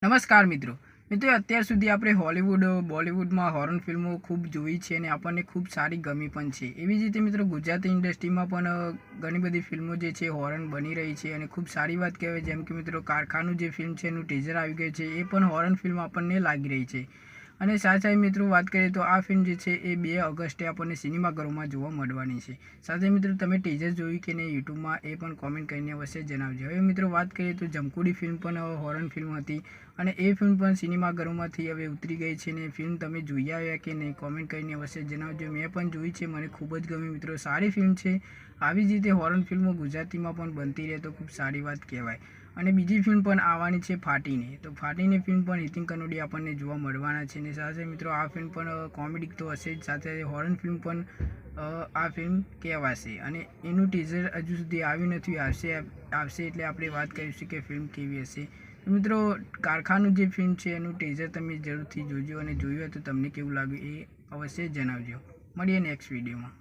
નમસ્કાર મિત્રો મિત્રો અત્યાર સુધી આપણે હોલિવૂડ બોલિવૂડમાં હોરર ફિલ્મો ખૂબ જોઈ છે અને આપણને ખૂબ સારી ગમી પણ છે. એવી જ રીતે મિત્રો ગુજરાતી ઇન્ડસ્ટ્રીમાં પણ ઘણી બધી ફિલ્મો જે છે હોરર બની રહી છે અને ખૂબ સારી વાત કહેવાય. જેમ કે મિત્રો કારખાનું જે ફિલ્મ છે એનું ટીઝર આવી ગયું છે, એ પણ હોરર ફિલ્મ આપણને લાગી રહી છે. અને સાથે મિત્રો વાત કરીએ તો આ ફિલ્મ જે છે એ 2 ઓગસ્ટે આપણને સિનેમાઘરોમાં જોવા મળવાની છે. સાથે મિત્રો તમે ટીઝર જોયું કે નહીં યુટ્યુબમાં એ પણ કોમેન્ટ કરીને અવશ્ય જણાવજો. હવે મિત્રો વાત કરીએ તો જમકુડી ફિલ્મ પણ હોરર ફિલ્મ હતી અને એ ફિલ્મ પણ સિનેમાઘરોમાંથી હવે ઉતરી ગઈ છે. ને ફિલ્મ તમે જોઈ આવ્યા કે નહીં કોમેન્ટ કરીને અવશ્ય જણાવજો. મેં પણ જોઈ છે, મને ખૂબ જ ગમી મિત્રો, સારી ફિલ્મ છે. આવી જ રીતે હોરર ફિલ્મો ગુજરાતીમાં પણ બનતી રહે તો ખૂબ સારી વાત કહેવાય. અને બીજી ફિલ્મ પણ આવવાની છે ફાટીને, તો ફાટીને ફિલ્મ પણ નીતિન કનોડિયા આપણને જોવા મળવાના છે. અને સાથે મિત્રો આ ફિલ્મ પણ કોમેડી તો હશે જ, સાથે હોરર ફિલ્મ પણ આ ફિલ્મ કહેવાશે. અને એનું ટીઝર હજુ સુધી આવ્યું નથી, આવશે એટલે આપણે વાત કરીશું કે ફિલ્મ કેવી હશે. મિત્રો કારખાનું જે ફિલ્મ છે એનું ટીઝર તમે જરૂરથી જોજો અને જોયું હોય તો તમને કેવું લાગ્યું એ અવશ્ય જણાવજો. મળીએ નેક્સ્ટ વિડીયોમાં.